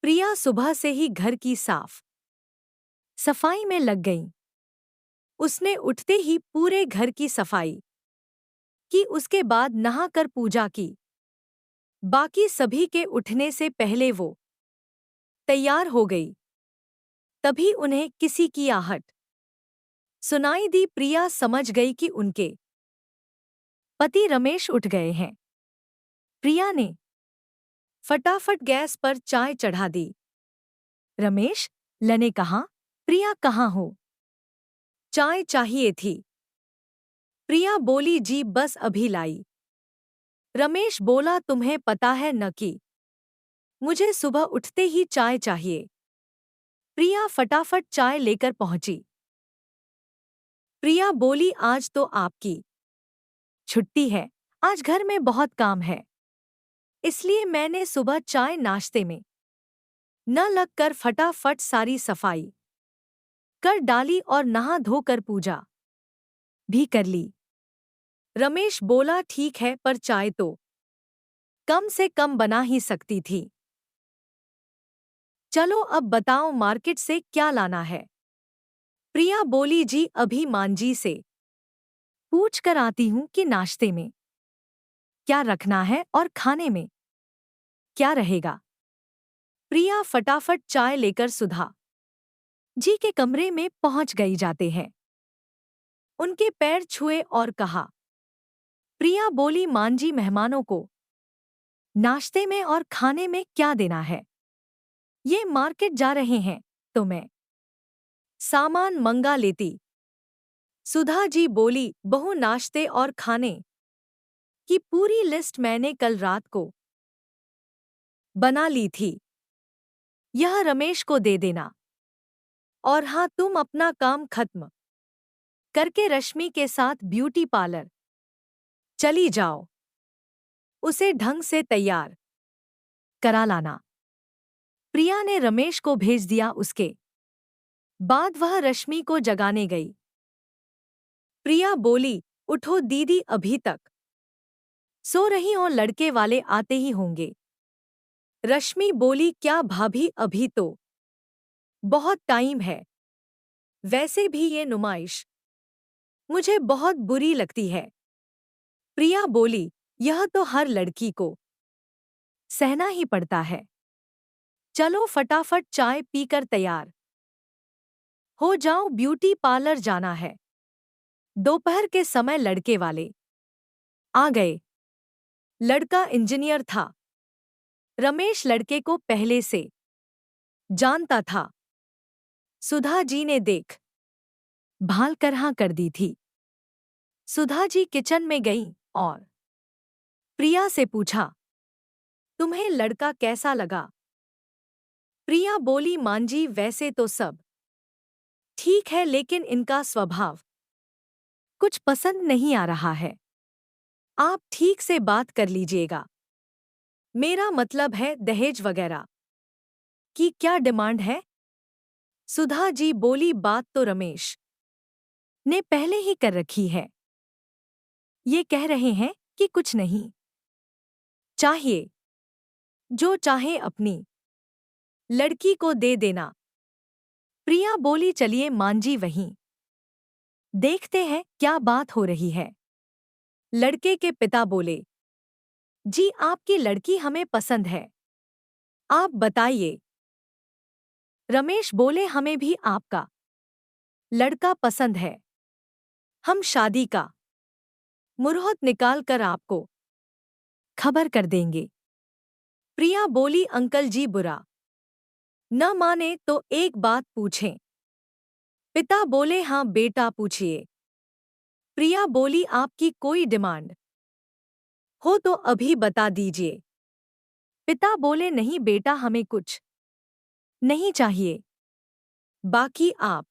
प्रिया सुबह से ही घर की साफ सफाई में लग गई। उसने उठते ही पूरे घर की सफाई की, उसके बाद नहाकर पूजा की। बाकी सभी के उठने से पहले वो तैयार हो गई। तभी उन्हें किसी की आहट सुनाई दी। प्रिया समझ गई कि उनके पति रमेश उठ गए हैं। प्रिया ने फटाफट गैस पर चाय चढ़ा दी। रमेश, लने कहा, प्रिया कहाँ हो? चाय चाहिए थी। प्रिया बोली, जी बस अभी लाई। रमेश बोला, तुम्हें पता है न कि मुझे सुबह उठते ही चाय चाहिए। प्रिया फटाफट चाय लेकर पहुंची। प्रिया बोली, आज तो आपकी छुट्टी है, आज घर में बहुत काम है, इसलिए मैंने सुबह चाय नाश्ते में न लगकर फटाफट सारी सफाई कर डाली और नहा धोकर पूजा भी कर ली। रमेश बोला, ठीक है, पर चाय तो कम से कम बना ही सकती थी। चलो अब बताओ मार्केट से क्या लाना है? प्रिया बोली, जी अभी मांझी से पूछ कर आती हूँ कि नाश्ते में क्या रखना है और खाने में क्या रहेगा। प्रिया फटाफट चाय लेकर सुधा जी के कमरे में पहुंच गई। जाते हैं उनके पैर छुए और कहा। प्रिया बोली, मांझी मेहमानों को नाश्ते में और खाने में क्या देना है? ये मार्केट जा रहे हैं तो मैं सामान मंगा लेती। सुधा जी बोली, बहू नाश्ते और खाने की पूरी लिस्ट मैंने कल रात को बना ली थी, यह रमेश को दे देना। और हाँ, तुम अपना काम खत्म करके रश्मि के साथ ब्यूटी पार्लर चली जाओ, उसे ढंग से तैयार करा लाना। प्रिया ने रमेश को भेज दिया। उसके बाद वह रश्मि को जगाने गई। प्रिया बोली, उठो दीदी, अभी तक सो रही हो, लड़के वाले आते ही होंगे। रश्मि बोली, क्या भाभी, अभी तो बहुत टाइम है। वैसे भी ये नुमाइश मुझे बहुत बुरी लगती है। प्रिया बोली, यह तो हर लड़की को सहना ही पड़ता है। चलो फटाफट चाय पीकर तैयार हो जाओ, ब्यूटी पार्लर जाना है। दोपहर के समय लड़के वाले आ गए। लड़का इंजीनियर था। रमेश लड़के को पहले से जानता था। सुधा जी ने देख भाल कर हाँ कर दी थी। सुधा जी किचन में गईं और प्रिया से पूछा, तुम्हें लड़का कैसा लगा? प्रिया बोली, मांझी वैसे तो सब ठीक है, लेकिन इनका स्वभाव कुछ पसंद नहीं आ रहा है। आप ठीक से बात कर लीजिएगा। मेरा मतलब है दहेज वगैरह की क्या डिमांड है? सुधा जी बोली, बात तो रमेश ने पहले ही कर रखी है। ये कह रहे हैं कि कुछ नहीं चाहिए, जो चाहे अपनी लड़की को दे देना। प्रिया बोली, चलिए मांझी वहीं देखते हैं क्या बात हो रही है। लड़के के पिता बोले, जी आपकी लड़की हमें पसंद है, आप बताइए। रमेश बोले, हमें भी आपका लड़का पसंद है। हम शादी का मुहूर्त निकाल कर आपको खबर कर देंगे। प्रिया बोली, अंकल जी बुरा न माने तो एक बात पूछें? पिता बोले, हाँ बेटा पूछिए। प्रिया बोली, आपकी कोई डिमांड हो तो अभी बता दीजिए। पिता बोले, नहीं बेटा, हमें कुछ नहीं चाहिए। बाकी आप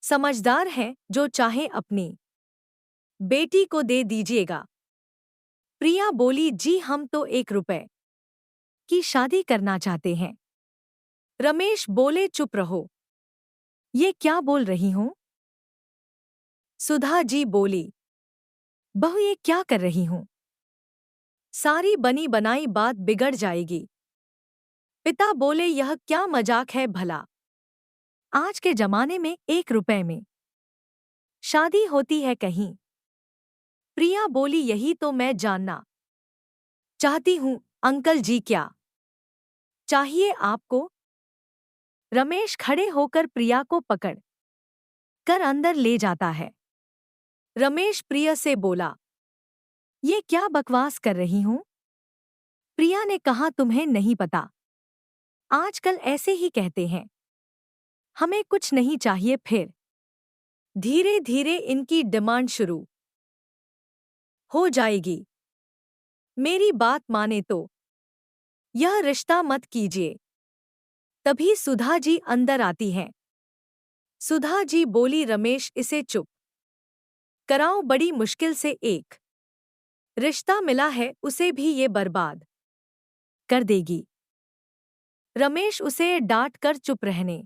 समझदार हैं, जो चाहे अपनी बेटी को दे दीजिएगा। प्रिया बोली, जी हम तो 1 रुपए की शादी करना चाहते हैं। रमेश बोले, चुप रहो, ये क्या बोल रही हूं? सुधा जी बोली, बहू ये क्या कर रही हूं? सारी बनी बनाई बात बिगड़ जाएगी। पिता बोले, यह क्या मजाक है भला। आज के जमाने में 1 रुपए में शादी होती है कहीं। प्रिया बोली, यही तो मैं जानना चाहती हूँ अंकल जी, क्या चाहिए आपको। रमेश खड़े होकर प्रिया को पकड़ कर अंदर ले जाता है। रमेश प्रिया से बोला, ये क्या बकवास कर रही हूँ। प्रिया ने कहा, तुम्हें नहीं पता, आजकल ऐसे ही कहते हैं, हमें कुछ नहीं चाहिए। फिर धीरे धीरे इनकी डिमांड शुरू हो जाएगी। मेरी बात माने तो यह रिश्ता मत कीजिए। तभी सुधा जी अंदर आती हैं। सुधा जी बोली, रमेश इसे चुप कराओ, बड़ी मुश्किल से एक रिश्ता मिला है, उसे भी ये बर्बाद कर देगी। रमेश उसे डांट कर चुप रहने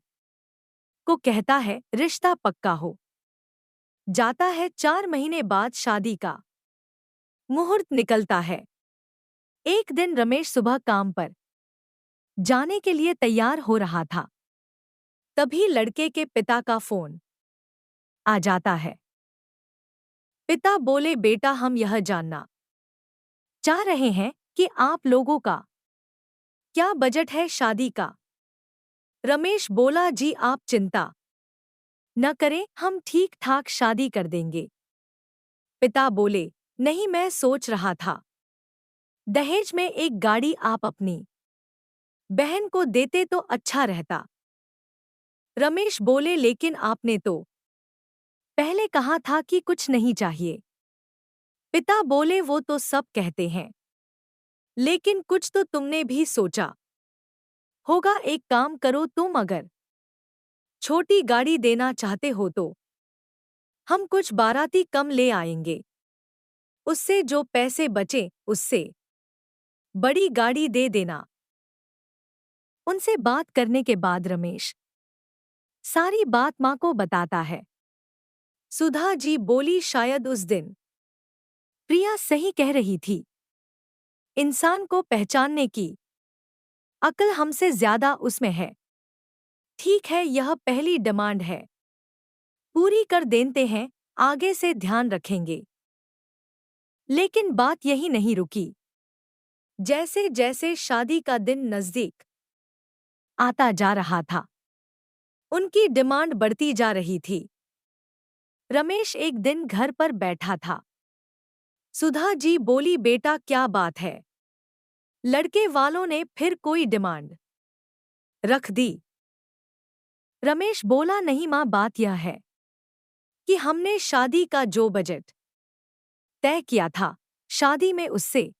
को कहता है। रिश्ता पक्का हो जाता है। 4 महीने बाद शादी का मुहूर्त निकलता है। एक दिन रमेश सुबह काम पर जाने के लिए तैयार हो रहा था। तभी लड़के के पिता का फोन आ जाता है। पिता बोले, बेटा हम यह जानना चाह रहे हैं कि आप लोगों का क्या बजट है शादी का। रमेश बोला, जी आप चिंता न करें, हम ठीक ठाक शादी कर देंगे। पिता बोले, नहीं मैं सोच रहा था दहेज में एक गाड़ी आप अपनी बहन को देते तो अच्छा रहता। रमेश बोले, लेकिन आपने तो पहले कहा था कि कुछ नहीं चाहिए। पिता बोले, वो तो सब कहते हैं, लेकिन कुछ तो तुमने भी सोचा होगा। एक काम करो, तुम अगर छोटी गाड़ी देना चाहते हो तो हम कुछ बाराती कम ले आएंगे, उससे जो पैसे बचे उससे बड़ी गाड़ी दे देना। उनसे बात करने के बाद रमेश सारी बात माँ को बताता है। सुधा जी बोली, शायद उस दिन प्रिया सही कह रही थी, इंसान को पहचानने की अक्ल हमसे ज्यादा उसमें है। ठीक है, यह पहली डिमांड है, पूरी कर देते हैं, आगे से ध्यान रखेंगे। लेकिन बात यही नहीं रुकी। जैसे जैसे शादी का दिन नजदीक आता जा रहा था, उनकी डिमांड बढ़ती जा रही थी। रमेश एक दिन घर पर बैठा था। सुधा जी बोली, बेटा क्या बात है, लड़के वालों ने फिर कोई डिमांड रख दी। रमेश बोला, नहीं माँ, बात यह है कि हमने शादी का जो बजट तय किया था, शादी में उससे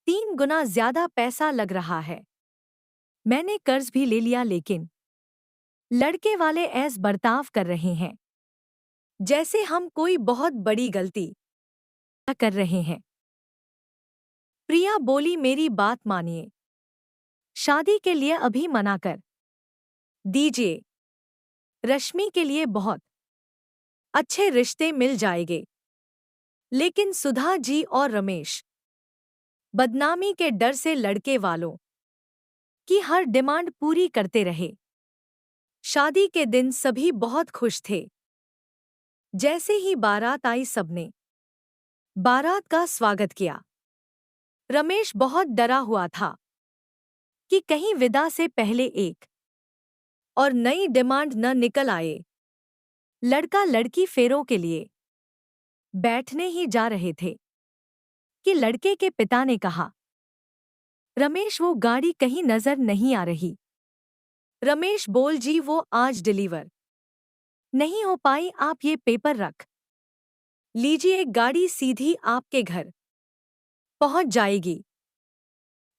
3 गुना ज्यादा पैसा लग रहा है। मैंने कर्ज भी ले लिया, लेकिन लड़के वाले ऐसा बर्ताव कर रहे हैं जैसे हम कोई बहुत बड़ी गलती कर रहे हैं। प्रिया बोली, मेरी बात मानिए, शादी के लिए अभी मना कर दीजिए। रश्मि के लिए बहुत अच्छे रिश्ते मिल जाएंगे। लेकिन सुधा जी और रमेश बदनामी के डर से लड़के वालों की हर डिमांड पूरी करते रहे। शादी के दिन सभी बहुत खुश थे। जैसे ही बारात आई, सबने बारात का स्वागत किया। रमेश बहुत डरा हुआ था कि कहीं विदा से पहले एक और नई डिमांड न निकल आए। लड़का लड़की फेरों के लिए बैठने ही जा रहे थे कि लड़के के पिता ने कहा, रमेश वो गाड़ी कहीं नजर नहीं आ रही। रमेश बोल, जी वो आज डिलीवर नहीं हो पाई, आप ये पेपर रख लीजिए, गाड़ी सीधी आपके घर पहुंच जाएगी।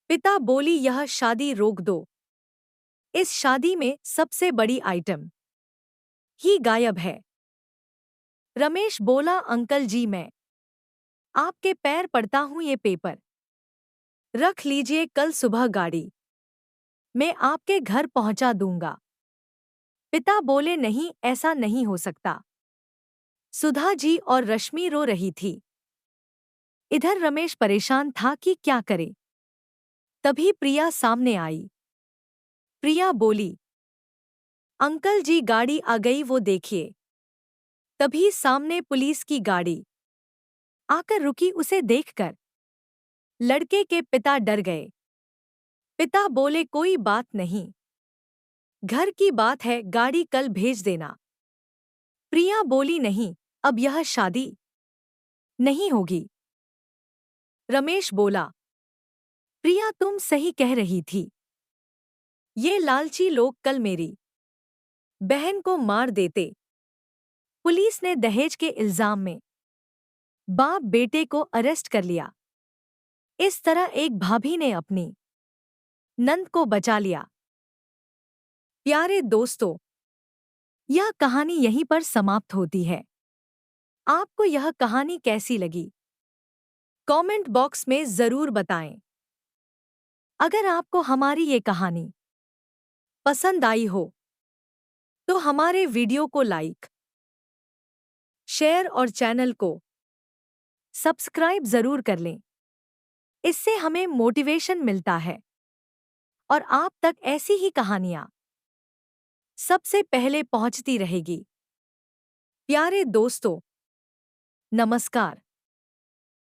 पिता बोली, यह शादी रोक दो, इस शादी में सबसे बड़ी आइटम ही गायब है। रमेश बोला, अंकल जी मैं आपके पैर पड़ता हूं, ये पेपर रख लीजिए, कल सुबह गाड़ी मैं आपके घर पहुंचा दूंगा। पिता बोले, नहीं ऐसा नहीं हो सकता। सुधा जी और रश्मि रो रही थी। इधर रमेश परेशान था कि क्या करे। तभी प्रिया सामने आई। प्रिया बोली, अंकल जी गाड़ी आ गई वो देखिए। तभी सामने पुलिस की गाड़ी आकर रुकी उसे देखकर। लड़के के पिता डर गए। पिता बोले कोई बात नहीं, घर की बात है, गाड़ी कल भेज देना। प्रिया बोली नहीं, अब यह शादी नहीं होगी। रमेश बोला, प्रिया तुम सही कह रही थी, ये लालची लोग कल मेरी बहन को मार देते। पुलिस ने दहेज के इल्जाम में बाप बेटे को अरेस्ट कर लिया। इस तरह एक भाभी ने अपनी नंद को बचा लिया। प्यारे दोस्तों, यह कहानी यहीं पर समाप्त होती है। आपको यह कहानी कैसी लगी? कमेंट बॉक्स में जरूर बताएं। अगर आपको हमारी ये कहानी पसंद आई हो तो हमारे वीडियो को लाइक, शेयर और चैनल को सब्सक्राइब जरूर कर लें। इससे हमें मोटिवेशन मिलता है और आप तक ऐसी ही कहानियां सबसे पहले पहुंचती रहेगी। प्यारे दोस्तों, नमस्कार।